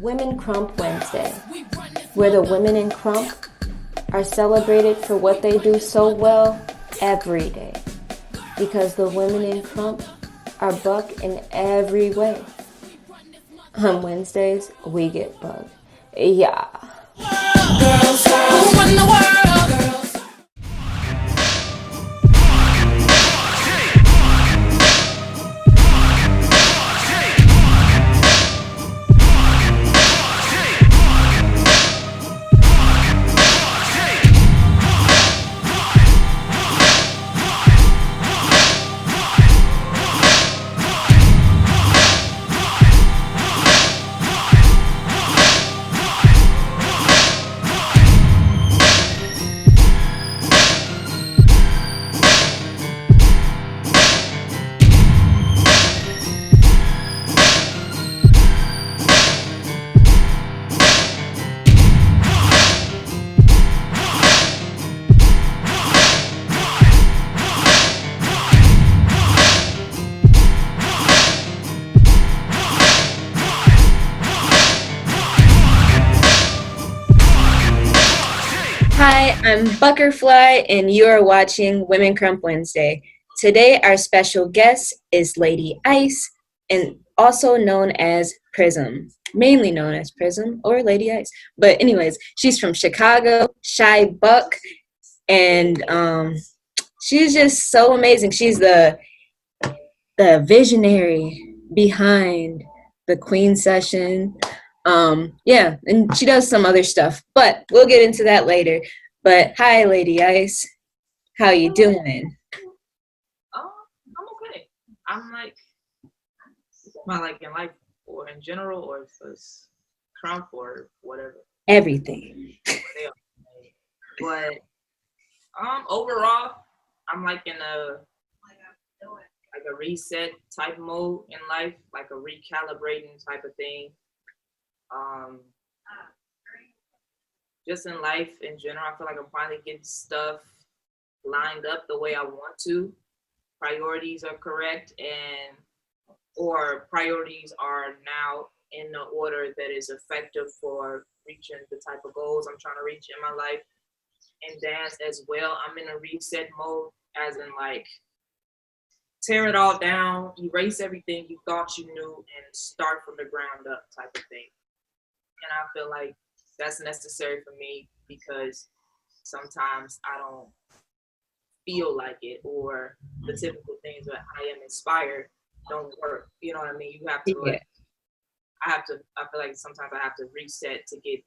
Women Krump Wednesday, where the women in Krump are celebrated for what they do so well every day. Because the women in Krump are buck in every way. On Wednesdays, we get bugged. Yeah. Girls, who run the world? Girls. Hi, I'm Buckerfly, and you are watching Women Krump Wednesday. Today, our special guest is Lady Ice, and also known as Prysm, mainly known as Prysm or Lady Ice. But anyways, she's from Chicago, Shy Buck, and she's just so amazing. She's the visionary behind the Queen Session. Yeah, and she does some other stuff, but we'll get into that later. But hi, Lady Ice, how you doing? I'm okay. I'm like, not like in life or in general or just Krump or whatever. Everything. But overall, I'm like in a reset type mode in life, like a recalibrating type of thing. Just in life in general, I feel like I'm finally getting stuff lined up the way I want to. Priorities are correct, or priorities are now in the order that is effective for reaching the type of goals I'm trying to reach in my life. And dance as well, I'm in a reset mode, as in like tear it all down, erase everything you thought you knew, and start from the ground up type of thing. And I feel like that's necessary for me because sometimes I don't feel like it, or the typical things that I am inspired don't work. You know what I mean? You have to like, I feel like sometimes I have to reset to get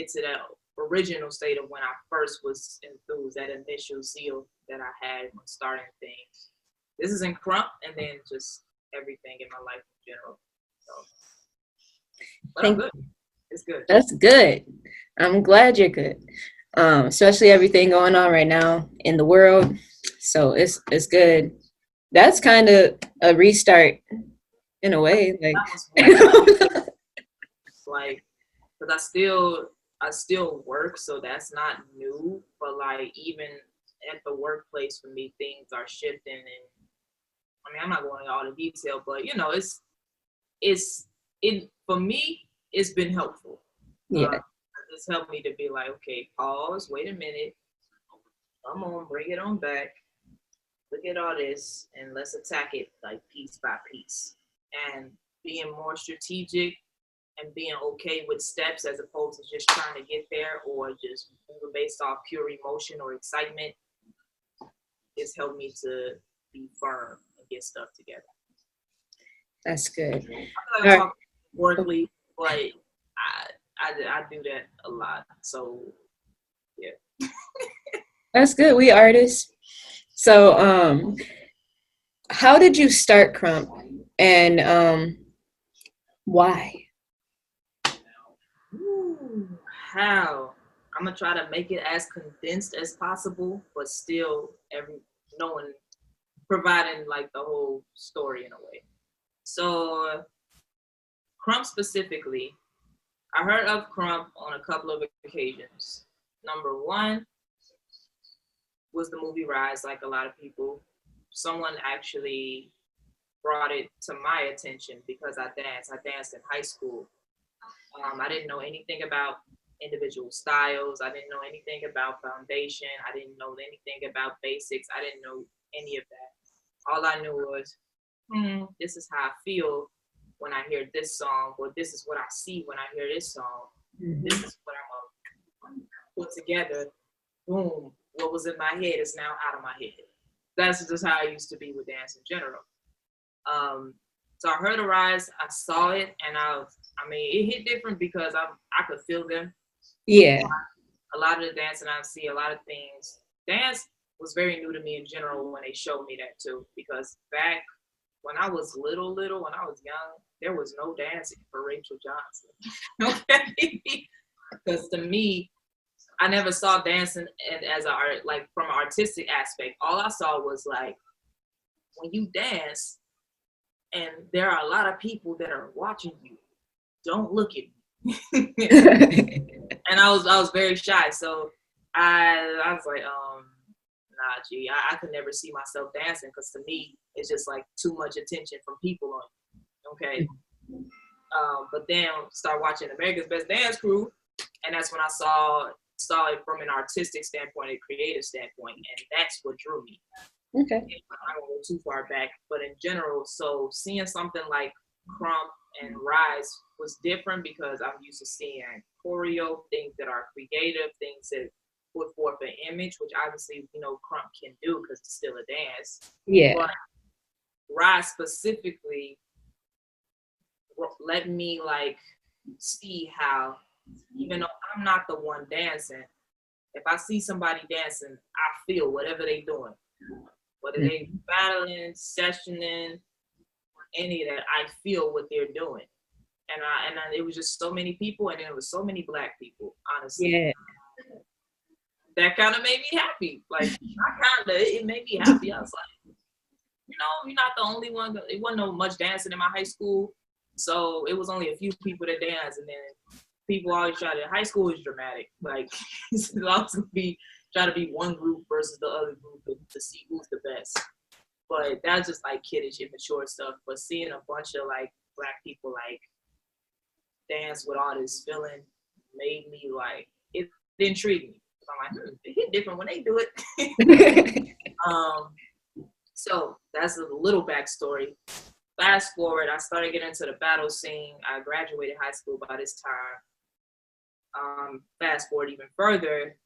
to that original state of when I first was enthused, that initial zeal that I had when starting things. This is in Krump, and then just everything in my life in general. So, but I'm good. It's good. That's good. I'm glad you're good. Especially everything going on right now in the world. So it's good. That's kind of a restart in a way. Like, because I still work, so that's not new. But like, even at the workplace for me, things are shifting, and I mean, I'm not going into all the detail, but you know, it's for me, it's been helpful. Yeah. It's helped me to be like, okay, pause, wait a minute, come on, bring it on back, look at all this, and let's attack it like piece by piece. And being more strategic and being okay with steps as opposed to just trying to get there or just moving based off pure emotion or excitement, it's helped me to be firm and get stuff together. That's good. I feel like I'm talking worldly, but I do that a lot. So yeah. That's good. We artists. So how did you start Krump, and why? How? I'm gonna try to make it as condensed as possible, but still providing like the whole story in a way. So Krump specifically, I heard of Krump on a couple of occasions. Number one was the movie Rise, like a lot of people. Someone actually brought it to my attention because I danced. I danced in high school. I didn't know anything about individual styles. I didn't know anything about foundation. I didn't know anything about basics. I didn't know any of that. All I knew was, this is how I feel when I hear this song, or this is what I see when I hear this song. This is what I'm gonna put together. Boom. What was in my head is now out of my head. That's just how I used to be with dance in general. So I heard Arise, I saw it, and I mean, it hit different because I could feel them. Yeah. A lot of the dancing I see, a lot of things. Dance was very new to me in general when they showed me that too, because back when I was little, when I was young, there was no dancing for Rachel Johnson. Okay, because to me, I never saw dancing as a art, like from an artistic aspect. All I saw was like when you dance, and there are a lot of people that are watching you. Don't look at me. And I was very shy, so I was like, nah, G, I could never see myself dancing because to me it's just like too much attention from people on you. Okay. But then start watching America's Best Dance Crew, and that's when I saw it from an artistic standpoint, a creative standpoint, and that's what drew me. Okay. I don't go too far back, but in general, so seeing something like Krump and Rise was different because I'm used to seeing choreo, things that are creative, things that put forth an image, which obviously, Krump can do because it's still a dance. Yeah. But Rise specifically let me like see how, even though I'm not the one dancing, if I see somebody dancing, I feel whatever they doing. Whether they battling, sessioning, any of that, I feel what they're doing. And it was just so many people, and it was so many Black people, honestly. Yeah. That kind of made me happy. Like, it made me happy. I was like, you're not the only one. It wasn't no much dancing in my high school, so it was only a few people that dance, and then people always try to. High school is dramatic. Like, it's always try to be one group versus the other group to see who's the best. But that's just like kiddish, immature stuff. But seeing a bunch of like Black people like dance with all this feeling made me like it intrigued me. So I'm like, it hit different when they do it. So that's a little backstory. Fast forward, I started getting into the battle scene. I graduated high school by this time. Fast forward even further,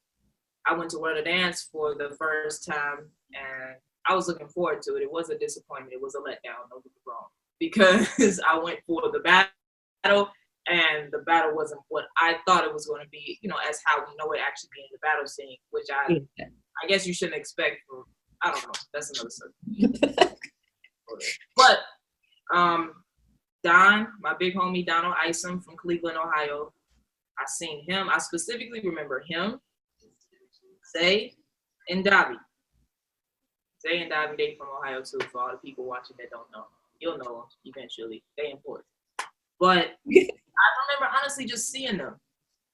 I went to World of Dance for the first time, and I was looking forward to it. It was a disappointment. It was a letdown, don't get me wrong, because I went for the battle, and the battle wasn't what I thought it was going to be, as how we know it actually being the battle scene, which I guess you shouldn't expect from, I don't know, that's another subject. But Don, my big homie Donald Isom from Cleveland, Ohio, I seen him. I specifically remember him, Zay, and Davi. Zay and Davi, they from Ohio too, for all the people watching that don't know. You'll know them eventually. They important. But I remember honestly just seeing them.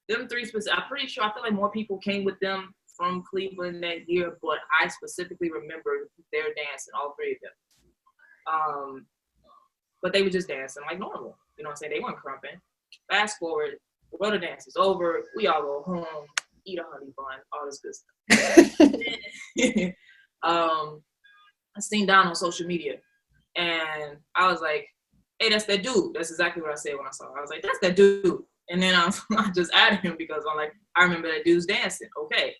Them three I'm pretty sure, I feel like more people came with them from Cleveland that year, but I specifically remember their dancing, all three of them. But they were just dancing like normal. You know what I'm saying? They weren't crumping. Fast forward, the World of Dance is over. We all go home, eat a honey bun, all this good stuff. I seen Don on social media, and I was like, hey, that's that dude. That's exactly what I said when I saw him. I was like, that's that dude. And then I just added him because I'm like, I remember that dude's dancing. Okay.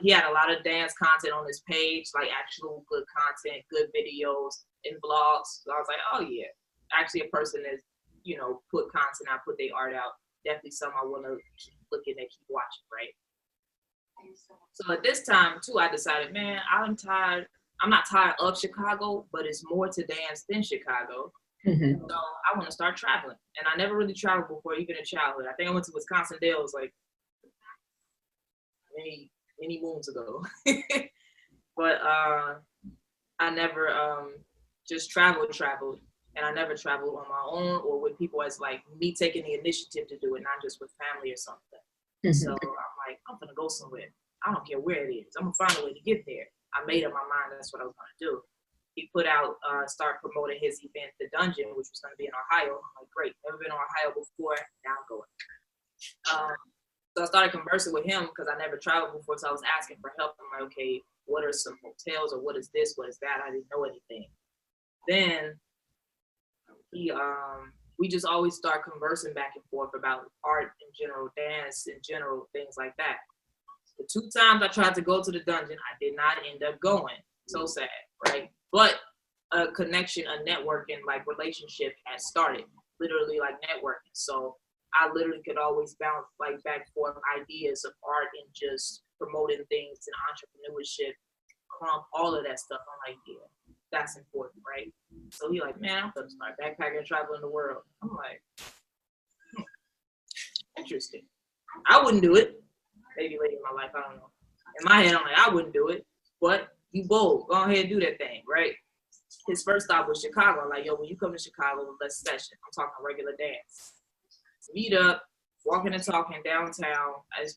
He had a lot of dance content on his page, like actual good content, good videos and vlogs. So I was like, oh yeah, actually a person that's, put content out, put their art out. Definitely something I want to keep looking at, keep watching, right? So at this time too, I decided, man, I'm tired. I'm not tired of Chicago, but it's more to dance than Chicago. Mm-hmm. So I want to start traveling. And I never really traveled before, even in childhood. I think I went to Wisconsin Dells like many moons ago. But I never just traveled. And I never traveled on my own or with people as like me taking the initiative to do it, not just with family or something. Mm-hmm. So I'm like, I'm going to go somewhere. I don't care where it is. I'm going to find a way to get there. I made up my mind that's what I was going to do. he put out, start promoting his event, The Dungeon, which was going to be in Ohio. I'm like, great, never been to Ohio before, now I'm going. So I started conversing with him because I never traveled before, so I was asking for help. I'm like, okay, what are some hotels, or what is this, what is that? I didn't know anything. Then we just always start conversing back and forth about art in general, dance in general, things like that. The 2 times I tried to go to the dungeon, I did not end up going. So sad, right? But a connection, a networking, like relationship had started, literally like networking. So I literally could always bounce like back and forth ideas of art and just promoting things and entrepreneurship, Krump, all of that stuff. I'm like, yeah, that's important, right? So he like, man, I'm gonna start backpacking and traveling the world. I'm like, interesting. I wouldn't do it. Maybe later in my life, I don't know. In my head, I'm like, I wouldn't do it. But you bold. Go ahead and do that thing, right? His first stop was Chicago. I'm like, yo, when you come to Chicago, let's session. I'm talking regular dance. Meet up, walking and talking downtown. It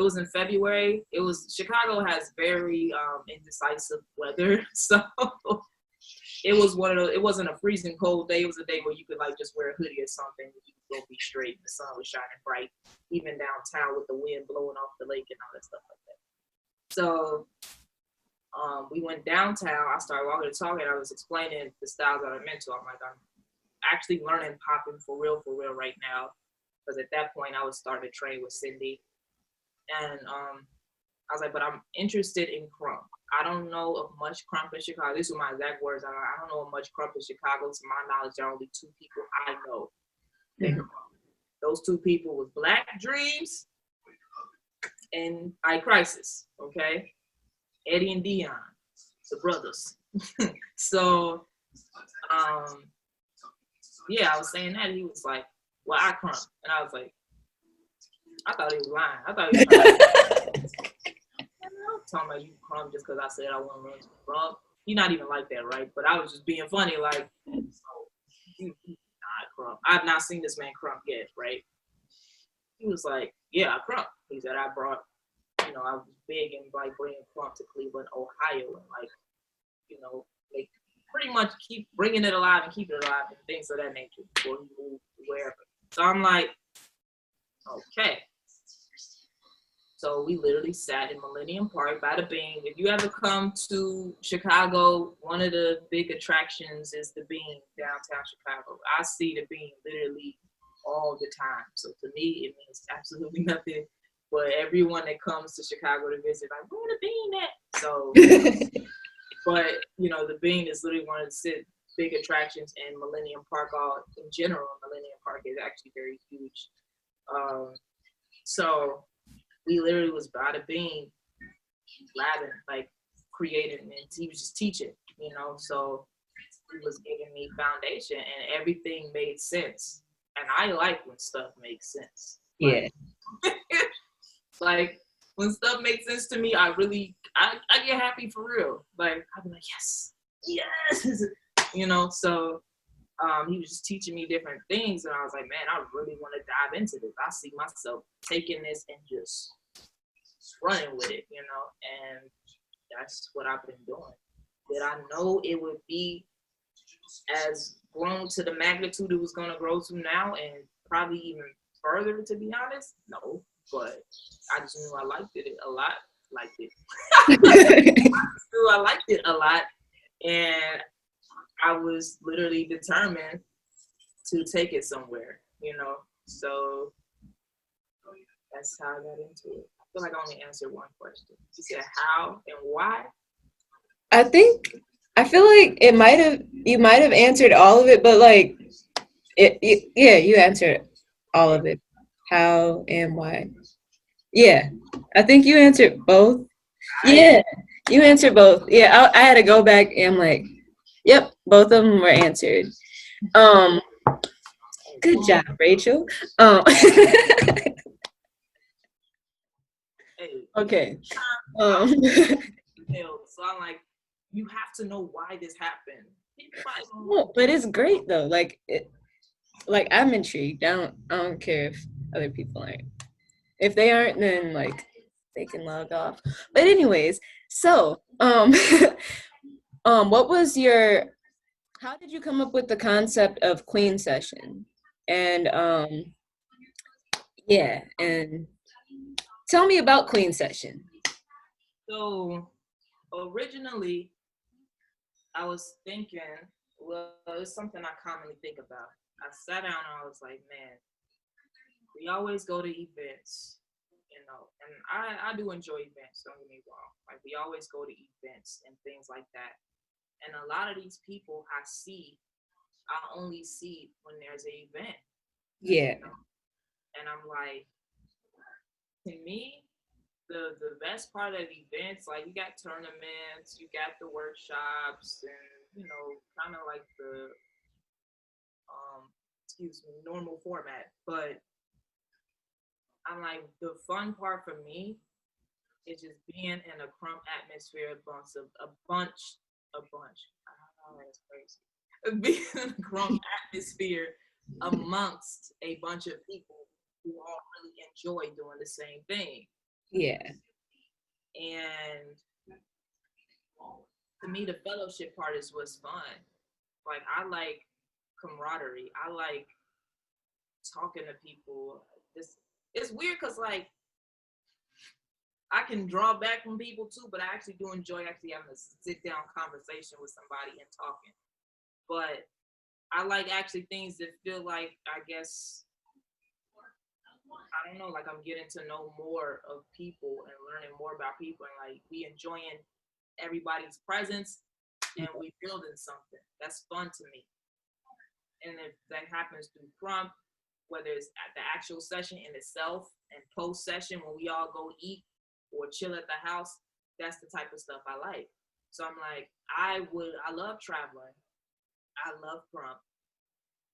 was in February. Chicago has very indecisive weather. So it wasn't a freezing cold day. It was a day where you could like just wear a hoodie or something. You could go be straight. The sun was shining bright, even downtown with the wind blowing off the lake and all that stuff like that. So we went downtown. I started walking and talking. I was explaining the styles that I'm into. I'm like, I'm actually learning popping for real right now. Because at that point, I was starting to train with Cindy. And I was like, but I'm interested in Krump. I don't know of much Krump in Chicago. These were my exact words. I don't know of much Krump in Chicago. To my knowledge, there are only 2 people I know. Mm-hmm. Those 2 people was Black Dreams and I Crisis, okay? Eddie and Dion, the brothers. So, yeah, I was saying that. He was like, well, I Krump. And I was like, I thought he was lying. I thought he was lying. I'm talking about you Krump just because I said I want to run to Krump. You're not even like that, right? But I was just being funny, like, you not Krump. I've not seen this man Krump yet, right? He was like, yeah, I Krump. He said, I was big in like bringing Krump to Cleveland, Ohio, and like, like pretty much keep bringing it alive and keeping it alive and things of that nature before he moved wherever. So I'm like, okay. So we literally sat in Millennium Park by the Bean. If you ever come to Chicago, one of the big attractions is the Bean downtown Chicago. I see the Bean literally all the time. So to me, it means absolutely nothing. But everyone that comes to Chicago to visit, like, where the Bean at? So, but the Bean is literally one of the big attractions in Millennium Park. All in general, Millennium Park is actually very huge. So we literally was by the Bean, labbing, like creating, and he was just teaching, so he was giving me foundation and everything made sense. And I like when stuff makes sense. Yeah. Like when stuff makes sense to me, I get happy for real. Like I'd be like, yes, so he was just teaching me different things, and I was like, man, I really want to dive into this. I see myself taking this and just running with it, and that's what I've been doing. Did I know it would be as grown to the magnitude it was going to grow to now, and probably even further, to be honest? No, but I just knew I liked it a lot. I liked it a lot, and I was literally determined to take it somewhere, so that's how I got into it. I feel like I only answered one question. You said how and why? I feel like you might have answered all of it, but like, you answered all of it. How and why? Yeah, I think you answered both. Yeah, you answered both. Yeah, I had to go back and I'm like, yep, both of them were answered. Good job, Rachel. Okay. So I'm like, you have to know why this happened. Well, but it's great though. Like I'm intrigued. I don't care if other people aren't. If they aren't, then like they can log off. But anyways, so What was your, how did you come up with the concept of Queen Session? And yeah, and tell me about Queen Session. So originally, I was thinking, well, it's something I commonly think about. I sat down and I was like, man, we always go to events, and I do enjoy events, don't get me wrong. Like, we always go to events and things like that. And a lot of these people I only see when there's an event. Yeah. And I'm like, to me, the best part of events, like, you got tournaments, you got the workshops, and kind of like the excuse me, normal format. But I'm like, the fun part for me is just being in a Krump atmosphere, a bunch. Oh, that's crazy. Being in a Krump atmosphere amongst a bunch of people who all really enjoy doing the same thing. Yeah. And to me, the fellowship part is what's fun. Like, I like camaraderie. I like talking to people. It's weird because, like, I can draw back from people too, but I actually do enjoy actually having a sit down conversation with somebody and talking. But I like actually things that feel like, I guess, I don't know, like I'm getting to know more of people and learning more about people, and like we enjoying everybody's presence and we building something. That's fun to me. And if that happens through Krump, whether it's at the actual session in itself and post session when we all go eat or chill at the house, that's the type of stuff I like. So I'm like, I love traveling. I love Krump.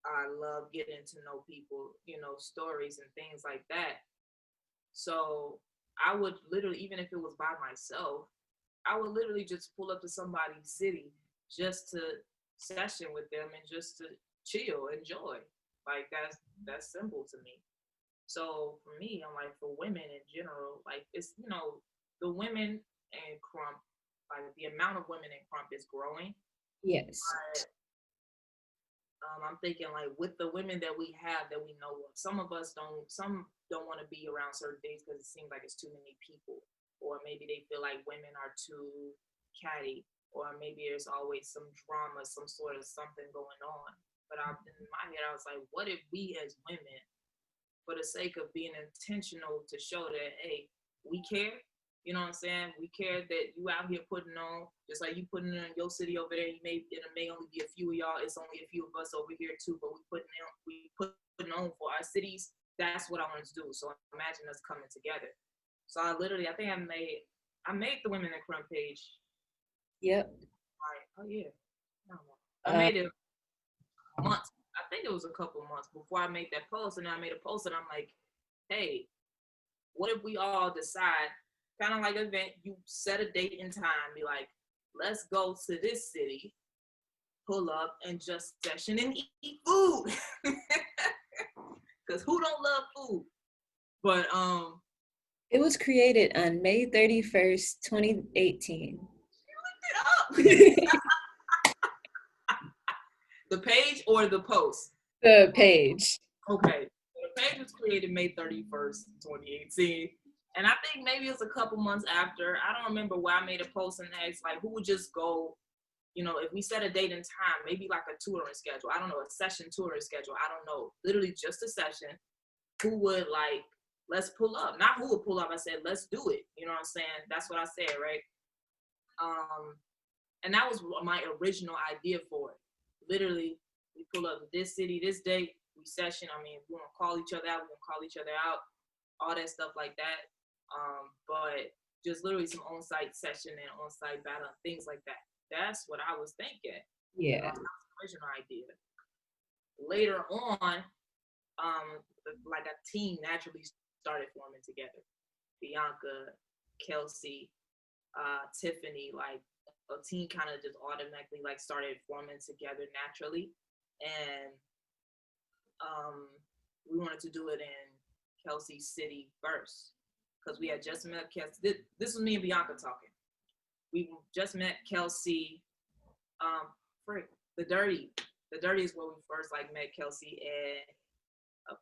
I love getting to know people, stories and things like that. So I would literally, even if it was by myself, I would literally just pull up to somebody's city just to session with them and just to chill, enjoy. Like, that's simple to me. So for me, I'm like, for women in general, like, it's, the women in Krump, like the amount of women in Krump is growing. Yes. But I'm thinking, like, with the women that we have that we know of, some don't want to be around certain things because it seems like it's too many people, or maybe they feel like women are too catty, or maybe there's always some drama, some sort of something going on. But in my head, I was like, what if we as women, for the sake of being intentional to show that, hey, we care. You know what I'm saying? We care that you out here putting on, just like you putting in your city over there. It may only be a few of y'all. It's only a few of us over here too, but we putting on for our cities. That's what I wanted to do. So imagine us coming together. So I think I made the Women in Krump page. Yep. Like, oh yeah. I made it months. I think it was a couple months before I made that post, and I made a post, and I'm like, hey, what if we all decide, kind of like an event, you set a date and time, be like, let's go to this city, pull up, and just session and eat food. Because who don't love food? But it was created on May 31st, 2018. You looked it up. The page or the post? The page. Okay. The page was created May 31st, 2018. And I think maybe it was a couple months after. I don't remember why I made a post and asked, like, who would just go, if we set a date and time, maybe like a touring schedule. I don't know, a session touring schedule. I don't know. Literally just a session. Who would, like, let's pull up. Not who would pull up. I said, let's do it. You know what I'm saying? That's what I said, right? And that was my original idea for it. Literally, we pull up to this city, this date, we session. I mean, we want to call each other out, we want to call each other out, all that stuff like that. But just literally some on-site session and on-site battle, things like that. That's what I was thinking. Yeah. That was the original idea. Later on, like a team naturally started forming together. Bianca, Kelsey, Tiffany, like a team kind of just automatically like started forming together naturally. And we wanted to do it in Kelsey City first because we had just met Kelsey. This was me and Bianca talking. We just met Kelsey Frick, the Dirty. The Dirty is where we first like met Kelsey and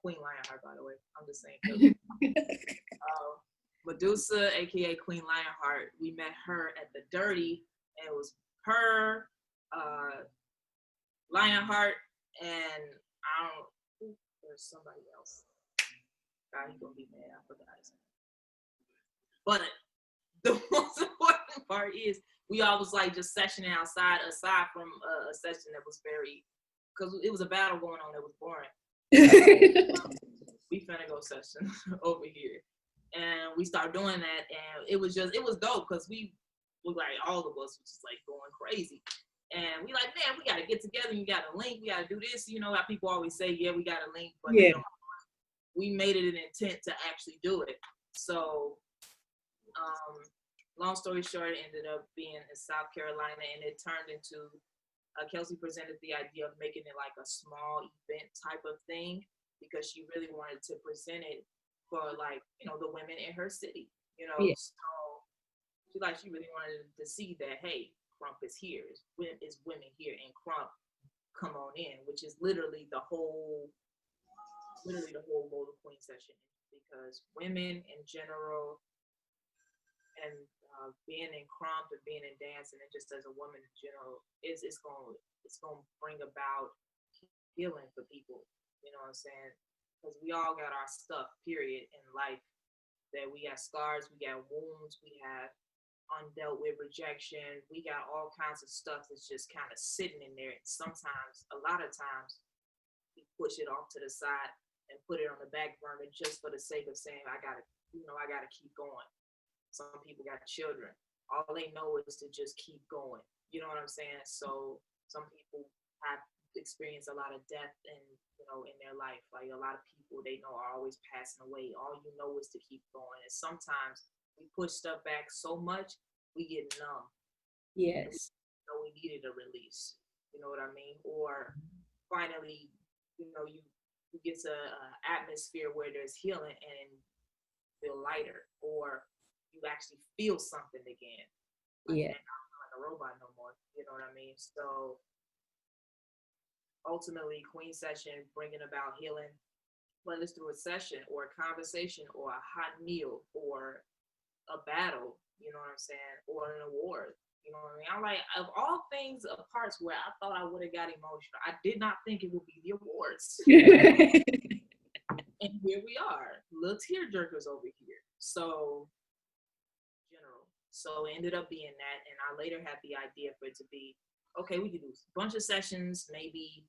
Queen Lionheart, by the way. I'm just saying Kelsey. Medusa, aka Queen Lionheart. We met her at the Dirty, and it was her, Lionheart, and I don't. There's somebody else. God, he's gonna be mad. I forgot his name. But the most important part is we always like just sessioning outside, aside from a session that was very, because it was a battle going on that was boring. We finna go session over here, and we started doing that, and it was dope because we like all of us was just like going crazy, and we like, man, we gotta get together, you gotta link, we gotta do this, you know how people always say, yeah, we gotta link, but yeah, we made it an intent to actually do it. So long story short, it ended up being in South Carolina, and it turned into Kelsey presented the idea of making it like a small event type of thing because she really wanted to present it for like, you know, the women in her city, you know. Yeah. So she really wanted to see that, hey, Krump is here, is women here, and Krump, come on in, which is literally the whole Motor Queen session, because women in general, and being in Krump and being in dance, and just as a woman in general, it's gonna bring about healing for people. You know what I'm saying? Because we all got our stuff, period, in life. That we got scars, we got wounds, we have undealt with rejection. We got all kinds of stuff that's just kind of sitting in there. And sometimes, a lot of times, we push it off to the side and put it on the back burner just for the sake of saying, I gotta keep going. Some people got children. All they know is to just keep going. You know what I'm saying? So some people have experienced a lot of death in their life. Like a lot of people they know are always passing away. All you know is to keep going. And sometimes we push stuff back so much, we get numb. Yes. We needed a release. You know what I mean? Or finally, you get to an atmosphere where there's healing and feel lighter, or you actually feel something again. Yeah. I'm not like a robot no more. You know what I mean? So ultimately, Queen Session bringing about healing, whether it's through a session or a conversation or a hot meal or a battle, you know what I'm saying, or an award. You know what I mean? I'm like, of all things, of parts where I thought I would have got emotional, I did not think it would be the awards. And here we are, little tear jerkers over here. So it ended up being that, and I later had the idea for it to be, okay, we could do a bunch of sessions, maybe.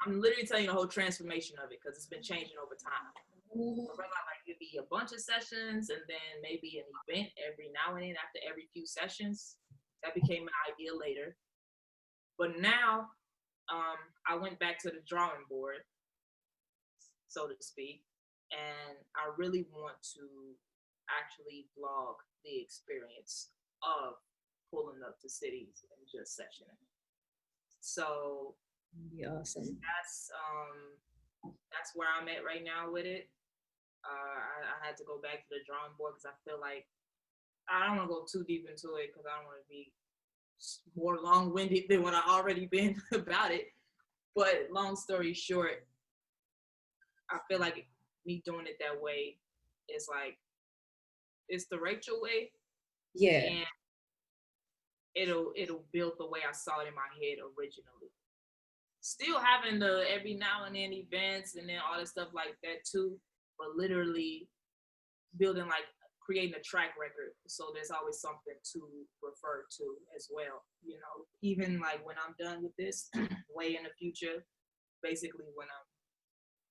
I'm literally telling you the whole transformation of it because it's been changing over time. Like it'd be a bunch of sessions and then maybe an event every now and then after every few sessions. That became an idea later. But now I went back to the drawing board, so to speak, and I really want to actually vlog the experience of pulling up to cities and just sessioning. So that'd be awesome. That's where I'm at right now with it. I had to go back to the drawing board because I feel like I don't want to go too deep into it because I don't want to be more long-winded than what I already been about it. But long story short, I feel like me doing it that way is like, it's the Rachel way. Yeah. And it'll build the way I saw it in my head originally. Still having the every now and then events and then all this stuff like that too, but literally building like creating a track record. So there's always something to refer to as well. You know, even like when I'm done with this, way in the future, basically when I'm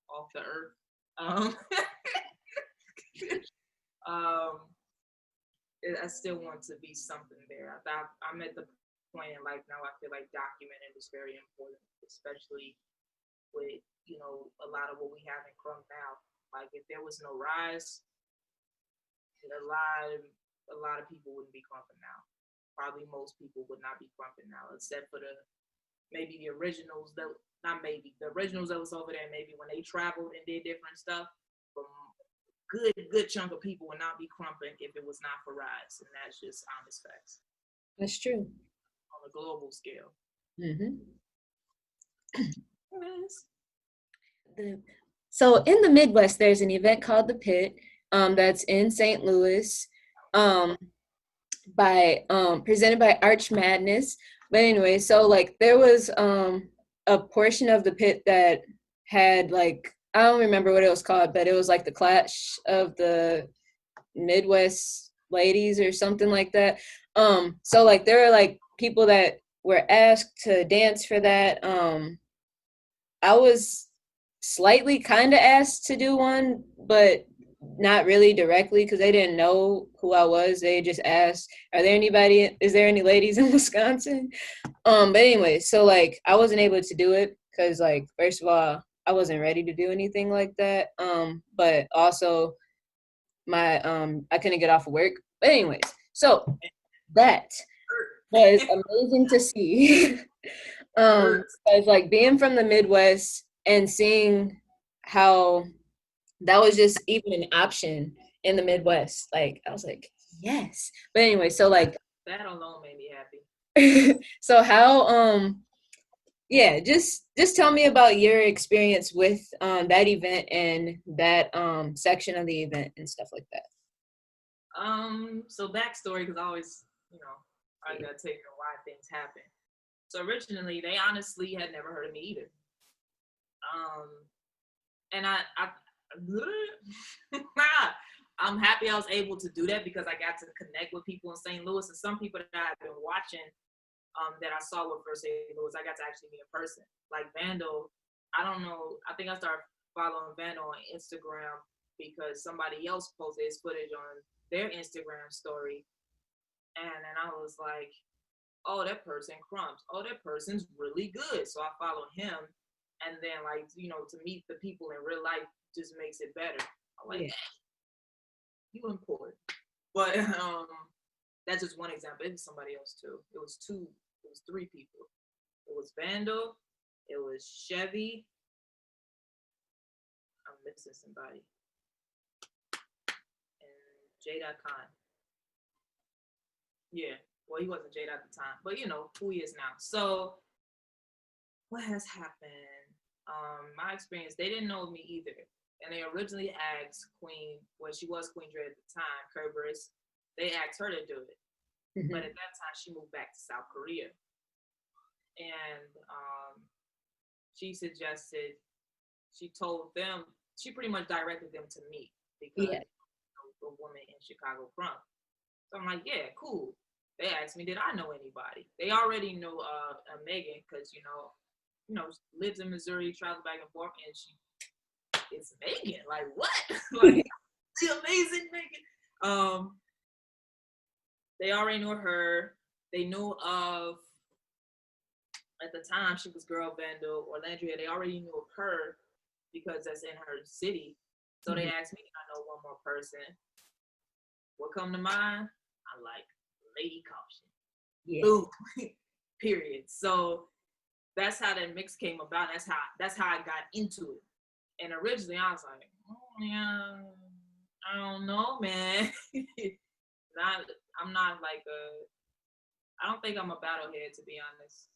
off the earth, I still want to be something there. I'm at the point in life now, I feel like documenting is very important, especially with, you know, a lot of what we have in Krump now. Like if there was no rise, a lot of people wouldn't be Krumping now. Probably most people would not be Krumping now, except for the originals that, not maybe, the originals that was over there, maybe when they traveled and did different stuff. But good chunk of people would not be Krumping if it was not for rise, and that's just honest facts. That's true. a global scale. Mm-hmm. Yes. So in the Midwest, there's an event called the Pit, that's in St. Louis, um, by presented by Arch Madness. But anyway, so like there was a portion of the Pit that had like, I don't remember what it was called, but it was like the Clash of the Midwest Ladies or something like that. So like there were like people that were asked to dance for that. I was slightly kind of asked to do one, but not really directly because they didn't know who I was. They just asked, is there any ladies in Wisconsin? But anyway, so like I wasn't able to do it because like, first of all, I wasn't ready to do anything like that. But also I couldn't get off of work. But anyways, so that was amazing to see. Because like being from the Midwest and seeing how that was just even an option in the Midwest, like I was like, yes. But anyway, so like that alone made me happy. so how yeah, just tell me about your experience with that event and that section of the event and stuff like that. So backstory, because I always, I gotta tell you why things happen. So originally, they honestly had never heard of me either. And I'm happy I was able to do that because I got to connect with people in St. Louis and some people that I've been watching that I saw with first St. Louis, I got to actually meet in person. Like Vandal, I don't know, I think I started following Vandal on Instagram because somebody else posted his footage on their Instagram story. And then I was like, oh, that person Krump. Oh, that person's really good. So I follow him. And then, like, to meet the people in real life just makes it better. I'm like, yeah. You important. But that's just one example. It was somebody else, too. It was three people. It was Vandal. It was Chevy. I'm missing somebody. And J.Con. Yeah. Well, he wasn't Jade at the time, but who he is now. So what has happened? My experience, they didn't know me either. And they originally asked Queen, well, she was Queen Dre at the time, Kerberos, they asked her to do it. Mm-hmm. But at that time, she moved back to South Korea. And she told them, she pretty much directed them to me because the woman in Chicago Krump. So I'm like, yeah, cool. They asked me, did I know anybody? They already knew Megan because, lives in Missouri, travels back and forth, and it's Megan. Like, what? Like, the amazing Megan. They already knew her. They knew of, at the time, she was Girl Vandal or Landria. They already knew of her because that's in her city. So they asked me, can I know one more person? What come to mind? I like Lady Caution. Yeah. Boom. Period. So that's how that mix came about. That's how I got into it. And originally I was like, oh yeah, I don't know, man. I don't think I'm a battlehead, to be honest.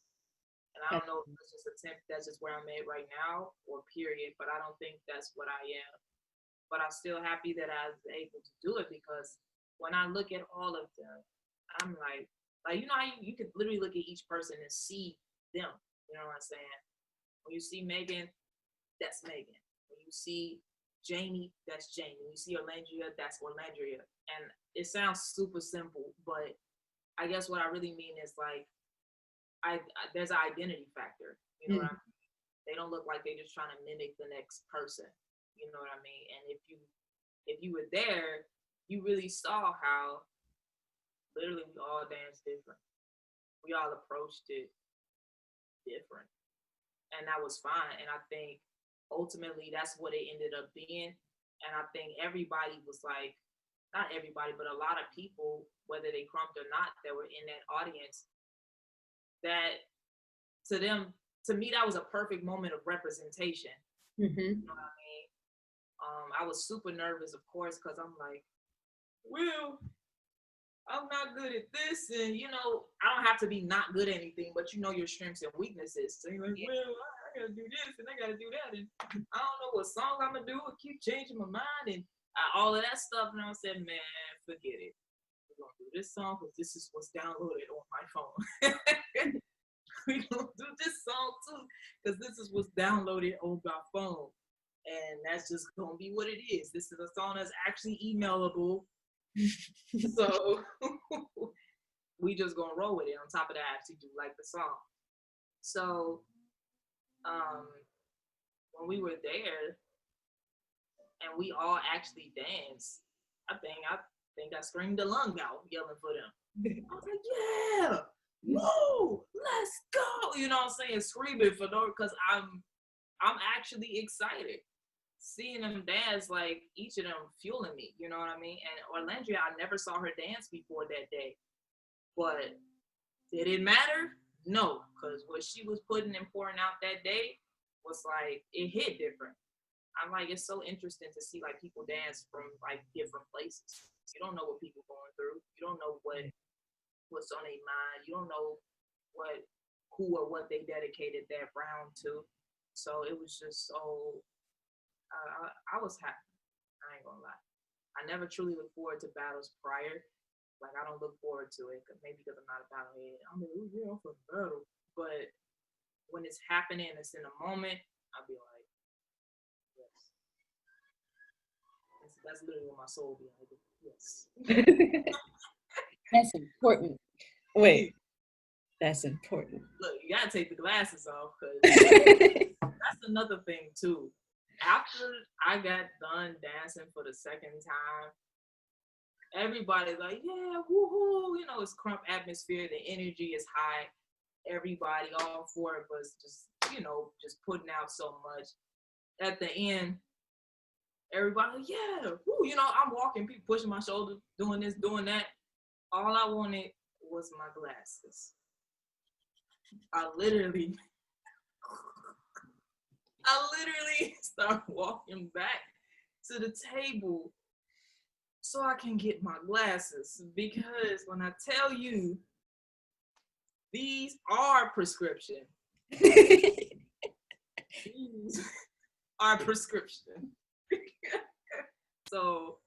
And I don't know if that's just where I'm at right now or period, but I don't think that's what I am. But I'm still happy that I was able to do it because when I look at all of them, I'm like how you could literally look at each person and see them. You know what I'm saying? When you see Megan, that's Megan. When you see Jamie, that's Jamie. When you see Orlandria, that's Orlandria. And it sounds super simple, but I guess what I really mean is like, there's an identity factor. You know what I mean? They don't look like they're just trying to mimic the next person. You know what I mean? And if you were there, you really saw how literally we all danced different. We all approached it different. And that was fine. And I think ultimately that's what it ended up being. And I think everybody was like, not everybody, but a lot of people, whether they crumped or not, that were in that audience, that to me, that was a perfect moment of representation. Mm-hmm. You know what I mean? I was super nervous, of course, because I'm like, well, I'm not good at this, and I don't have to be not good at anything, but you know your strengths and weaknesses. So you're like, well, I gotta do this and I gotta do that, and I don't know what song I'm gonna do. I keep changing my mind and all of that stuff. And I said, man, forget it. We're gonna do this song because this is what's downloaded on my phone. We're gonna do this song too because this is what's downloaded on my phone, and that's just gonna be what it is. This is a song that's actually emailable. So we just gonna roll with it. On top of that, I actually do like the song. So when we were there and we all actually danced, I think I screamed a lung out yelling for them. I was like, yeah, woo, let's go. You know what I'm saying? Screaming for no, because I'm actually excited. Seeing them dance, like each of them fueling me, you know what I mean? And Orlandria, I never saw her dance before that day. But did it matter? No, because what she was putting and pouring out that day was like, it hit different. I'm like, it's so interesting to see like people dance from like different places. You don't know what people going through. You don't know what's on their mind. You don't know who or what they dedicated that round to. So it was just so I was happy. I ain't gonna lie. I never truly look forward to battles prior. Like I don't look forward to it, maybe because I'm not a battlehead. I'm like, oh yeah, I'm for the battle. But when it's happening, it's in a moment, I'll be like, yes. That's literally what my soul be like. Yes. That's important. Wait, that's important. Look, you gotta take the glasses off because that's another thing too. After I got done dancing for the second time, everybody's like, yeah, woohoo, it's Krump atmosphere, the energy is high, everybody, all four of us just putting out so much. At the end, everybody like, yeah, woo, I'm walking, people pushing my shoulder, doing this, doing that. All I wanted was my glasses. I literally start walking back to the table so I can get my glasses, because when I tell you these are prescription. These are prescription. So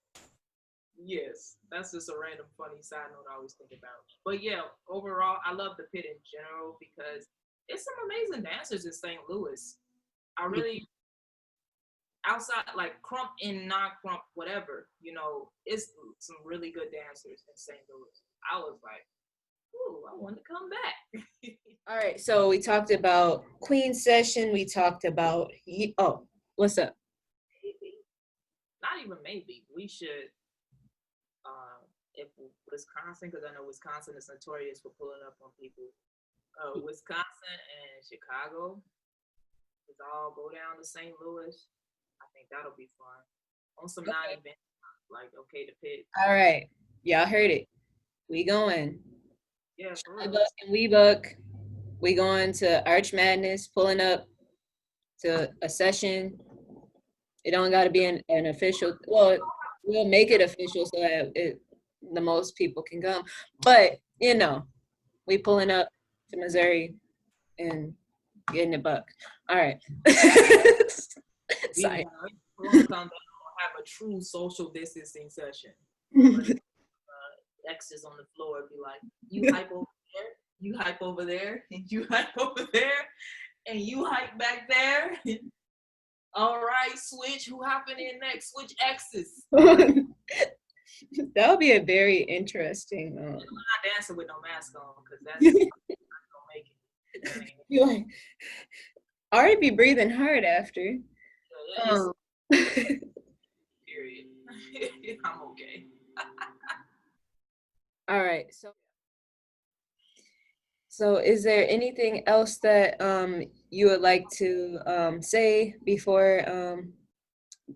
yes, that's just a random funny side note I always think about. But yeah, overall, I love the pit in general because it's some amazing dancers in St. Louis. I really, outside like Krump and non-Krump, whatever, it's some really good dancers in St. Louis. I was like, ooh, I want to come back. All right, so we talked about Queen Session. We talked about, what's up? Maybe. Not even maybe. We should, if Wisconsin, because I know Wisconsin is notorious for pulling up on people. Wisconsin and Chicago, let's all go down to St. Louis. I think that'll be fun. On some non-event, like okay, the pit. All right, y'all heard it. We going. Yeah, we book. We going to Arch Madness, pulling up to a session. It don't got to be an official. Well, we'll make it official so that the most people can come. But we pulling up to Missouri and getting a buck. All right. Sorry. We're gonna come back and have a true social distancing session. X's on the floor, be like, you hype over there, you hype over there, and you hype over there, and you hype back there. All right, switch. Who hopping in next? Switch X's. That would be a very interesting. I'm not dancing with no mask on because that's not gonna make it. You like, I already be breathing hard after. Period. I'm okay. All right. So is there anything else that you would like to say before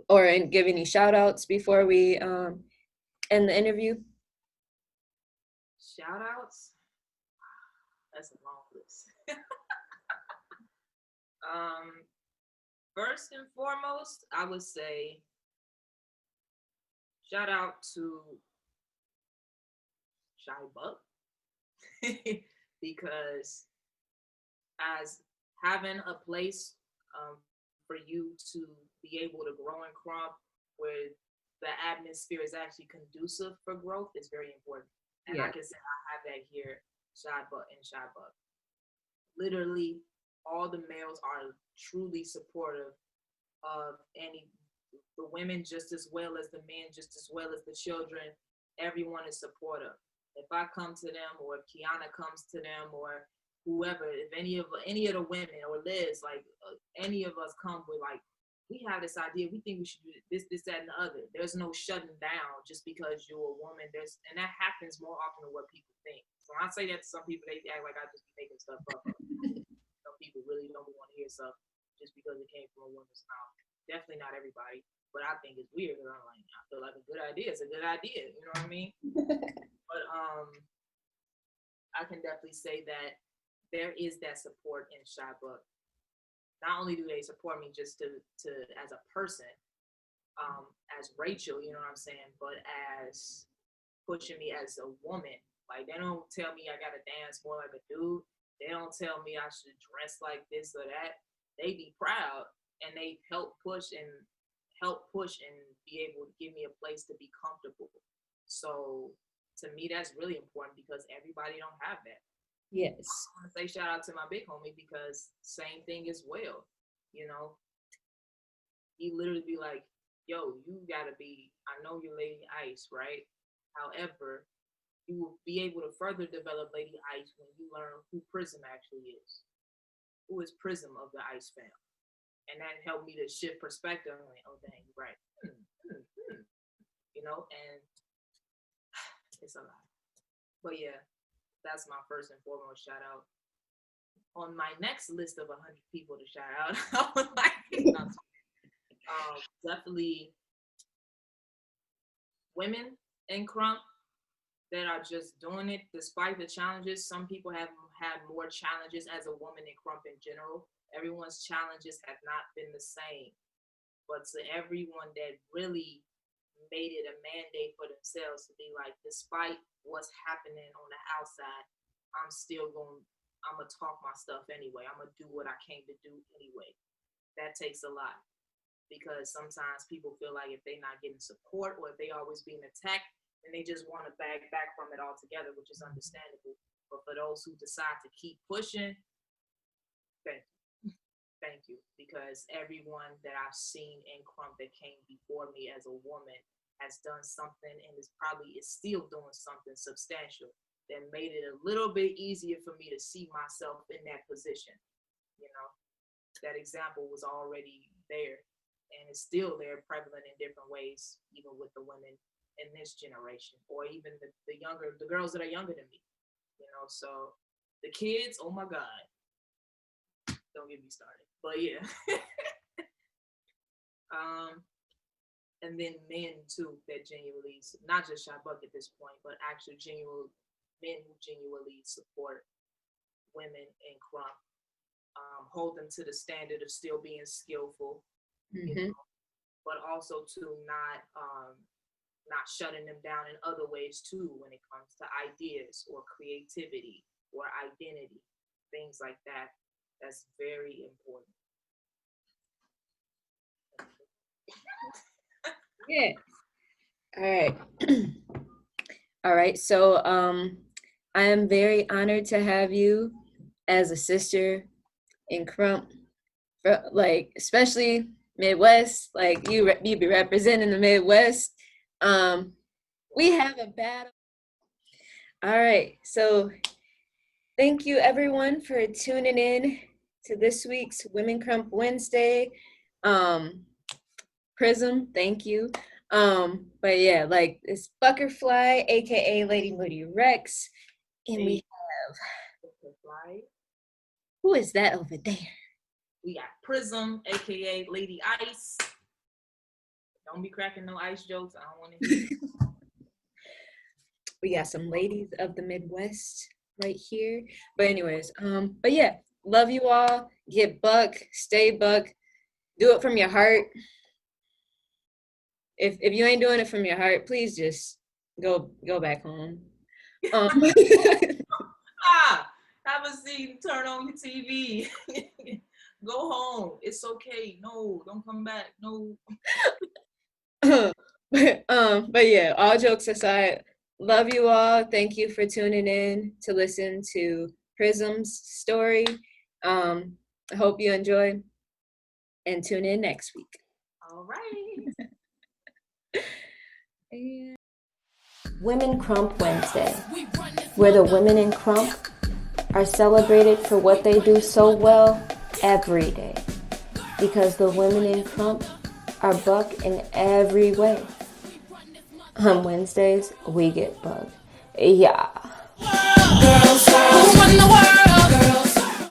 or give any shout outs before we end the interview? Shout outs? That's a long list. First and foremost, I would say shout out to Shy Buck. Because as having a place for you to be able to grow and crump where the atmosphere is actually conducive for growth is very important. And I can say I have that here, Shy Buck and Shy Buck. Literally, all the males are truly supportive of the women just as well as the men, just as well as the children. Everyone is supportive. If I come to them, or if Kiana comes to them, or whoever, if any of the women, or Liz, like any of us come with like, we have this idea, we think we should do this, that, and the other. There's no shutting down just because you're a woman. And that happens more often than what people think. So when I say that to some people, they act like I just be making stuff up. Some people really don't want to hear stuff just because it came from a woman's mouth. Definitely not everybody, but I think it's weird. I'm like, I feel like a good idea. It's a good idea. You know what I mean? But I can definitely say that there is that support in Shy Buck. Not only do they support me just to as a person, as Rachel, you know what I'm saying, but as pushing me as a woman. Like, they don't tell me I gotta dance more like a dude. They don't tell me I should dress like this or that. They be proud, and they help push and be able to give me a place to be comfortable. So to me, that's really important because everybody don't have that. Yes. I want to say shout out to my big homie because same thing as well. You know, he literally be like, yo, you gotta be, I know you're Lady Ice, right? However, you will be able to further develop Lady Ice when you learn who Prysm actually is. Who is Prysm of the Ice fam? And that helped me to shift perspective. I'm like, oh dang, right. You know, and it's a lot. But yeah, that's my first and foremost shout out. On my next list of 100 people to shout out, I would like definitely women in Krump that are just doing it despite the challenges. Some people have had more challenges as a woman in Krump in general. Everyone's challenges have not been the same. But to everyone that really made it a mandate for themselves to be like, despite what's happening on the outside, I'm gonna talk my stuff anyway. I'm gonna do what I came to do anyway. That takes a lot because sometimes people feel like if they're not getting support or if they always being attacked, then they just want to back from it altogether, which is understandable. But for those who decide to keep pushing, thank you, because everyone that I've seen in Krump that came before me as a woman has done something and is still doing something substantial that made it a little bit easier for me to see myself in that position. You know, that example was already there and it's still there, prevalent in different ways, even with the women in this generation, or even the girls that are younger than me. You know, so the kids, oh my God, don't get me started. But yeah. And then men too that genuinely, not just Shy Buck at this point, but actually genuine men who genuinely support women in Krump, hold them to the standard of still being skillful, you know, but also to not shutting them down in other ways too when it comes to ideas or creativity or identity, things like that. That's very important. Yeah. All right. All right. So I am very honored to have you as a sister in Krump, like especially Midwest. Like you be representing the Midwest. We have a battle. All right. So thank you everyone for tuning in to this week's Women Krump Wednesday. Prysm, thank you. But yeah, like it's Buckerfly, aka Lady Moody Rex, and we have Buckerfly. Who is that over there? We got Prysm, aka Lady Ice. Don't be cracking no ice jokes. I don't want to hear. We got some ladies of the Midwest right here. But anyways, but yeah, love you all. Get buck, stay buck, do it from your heart. If you ain't doing it from your heart, please just go back home. Have a seat, turn on your TV. Go home. It's okay. No, don't come back. No. But yeah, all jokes aside, love you all. Thank you for tuning in to listen to Prysm's story. I hope you enjoy and tune in next week. All right. Women Krump Wednesday, where the women in Krump are celebrated for what they do so well every day. Because the women in Krump are buck in every way. On Wednesdays, we get bugged. Yeah. Girls, who run the world?